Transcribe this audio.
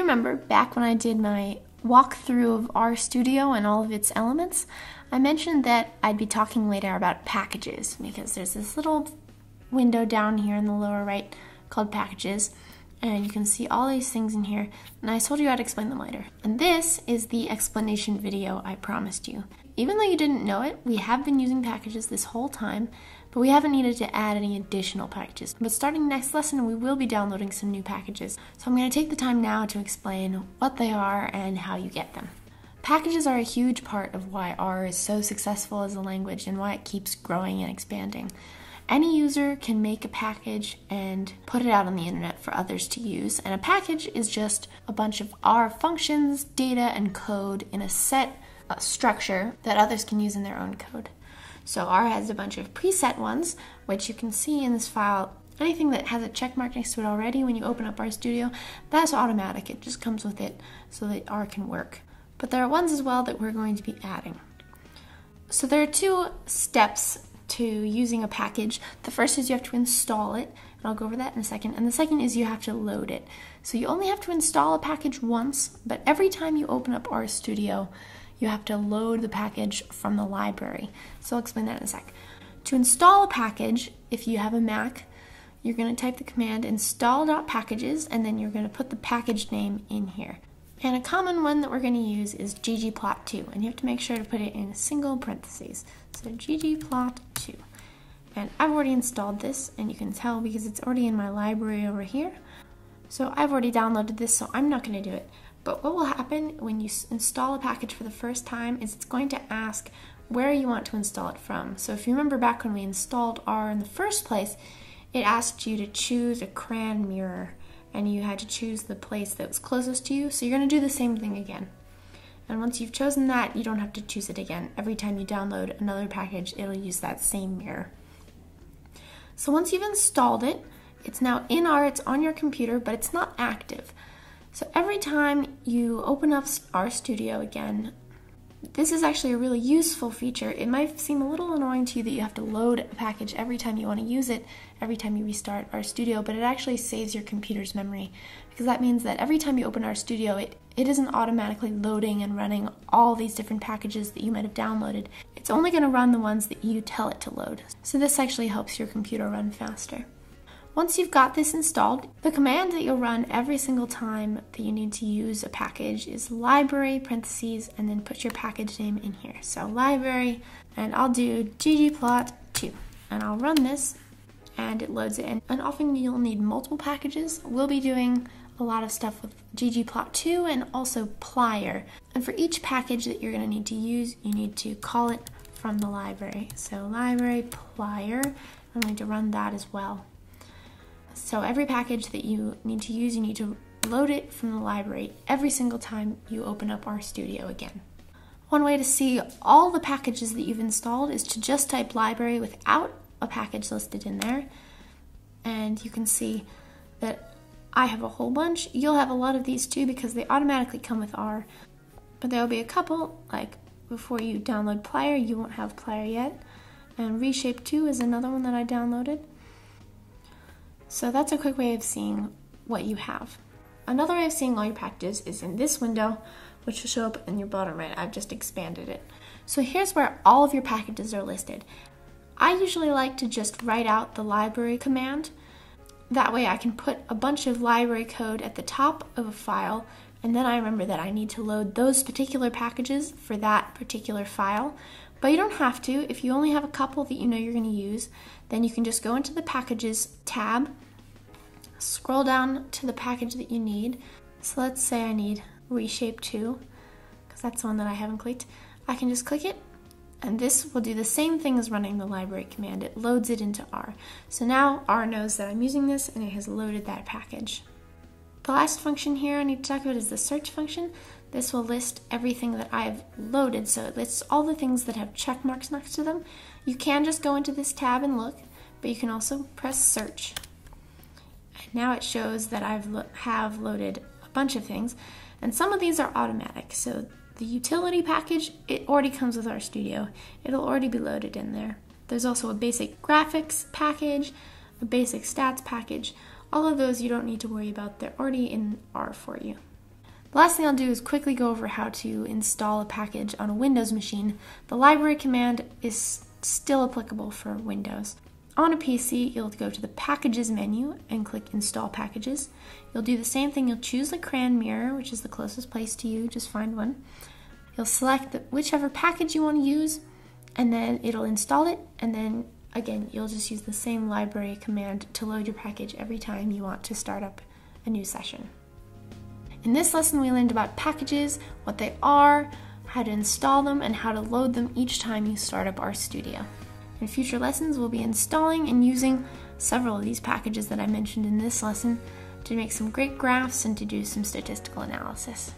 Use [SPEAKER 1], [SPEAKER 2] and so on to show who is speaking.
[SPEAKER 1] you remember, back when I did my walkthrough of RStudio and all of its elements, I mentioned that I'd be talking later about packages, because there's this little window down here in the lower right called packages, and you can see all these things in here, and I told you I'd explain them later. And this is the explanation video I promised you. Even though you didn't know it, we have been using packages this whole time, but we haven't needed to add any additional packages. But starting next lesson, we will be downloading some new packages. So I'm going to take the time now to explain what they are and how you get them. Packages are a huge part of why R is so successful as a language and why it keeps growing and expanding. Any user can make a package and put it out on the internet for others to use, and a package is just a bunch of R functions, data, and code in a set structure that others can use in their own code. So R has a bunch of preset ones, which you can see in this file. Anything that has a check mark next to it already when you open up RStudio, that's automatic. It just comes with it so that R can work. But there are ones as well that we're going to be adding. So there are two steps to using a package. The first is you have to install it, and I'll go over that in a second. And the second is you have to load it. So you only have to install a package once, but every time you open up RStudio, you have to load the package from the library. So I'll explain that in a sec. To install a package, if you have a Mac, you're going to type the command install.packages, and then you're going to put the package name in here. And a common one that we're going to use is ggplot2, and you have to make sure to put it in single parentheses. So ggplot2. And I've already installed this, and you can tell because it's already in my library over here. So I've already downloaded this, so I'm not going to do it. But what will happen when you install a package for the first time is it's going to ask where you want to install it from. So if you remember back when we installed R in the first place, it asked you to choose a CRAN mirror, and you had to choose the place that was closest to you. So you're going to do the same thing again. And once you've chosen that, you don't have to choose it again. Every time you download another package, it'll use that same mirror. So once you've installed it, it's now in R, it's on your computer, but it's not active. So every time you open up RStudio again, this is actually a really useful feature. It might seem a little annoying to you that you have to load a package every time you want to use it, every time you restart RStudio, but it actually saves your computer's memory, because that means that every time you open RStudio, it isn't automatically loading and running all these different packages that you might have downloaded. It's only going to run the ones that you tell it to load. So this actually helps your computer run faster. Once you've got this installed, the command that you'll run every single time that you need to use a package is library, parentheses, and then put your package name in here. So library, and I'll do ggplot2, and I'll run this, and it loads it in. And often you'll need multiple packages. We'll be doing a lot of stuff with ggplot2 and also plier. And for each package that you're going to need to use, you need to call it from the library. So library plier, I'm going to run that as well. So every package that you need to use, you need to load it from the library every single time you open up RStudio again. One way to see all the packages that you've installed is to just type library without a package listed in there. And you can see that I have a whole bunch. You'll have a lot of these too because they automatically come with R. But there will be a couple, like before you download plier, you won't have plier yet. And Reshape2 is another one that I downloaded. So that's a quick way of seeing what you have. Another way of seeing all your packages is in this window, which will show up in your bottom right. I've just expanded it. So here's where all of your packages are listed. I usually like to just write out the library command. That way I can put a bunch of library code at the top of a file, and then I remember that I need to load those particular packages for that particular file. But you don't have to. If you only have a couple that you know you're going to use, then you can just go into the Packages tab, scroll down to the package that you need. So let's say I need Reshape2, because that's the one that I haven't clicked. I can just click it, and this will do the same thing as running the library command. It loads it into R. So now R knows that I'm using this, and it has loaded that package. The last function here I need to talk about is the search function. This will list everything that I've loaded, so it lists all the things that have check marks next to them. You can just go into this tab and look, but you can also press search. And now it shows that I have loaded a bunch of things, and some of these are automatic. So the utility package, it already comes with RStudio. It'll already be loaded in there. There's also a basic graphics package, a basic stats package. All of those you don't need to worry about. They're already in R for you. The last thing I'll do is quickly go over how to install a package on a Windows machine. The library command is still applicable for Windows. On a PC, you'll go to the Packages menu and click Install Packages. You'll do the same thing. You'll choose the CRAN mirror, which is the closest place to you. Just find one. You'll select whichever package you want to use, and then it'll install it, and then again, you'll just use the same library command to load your package every time you want to start up a new session. In this lesson, we learned about packages, what they are, how to install them, and how to load them each time you start up RStudio. In future lessons, we'll be installing and using several of these packages that I mentioned in this lesson to make some great graphs and to do some statistical analysis.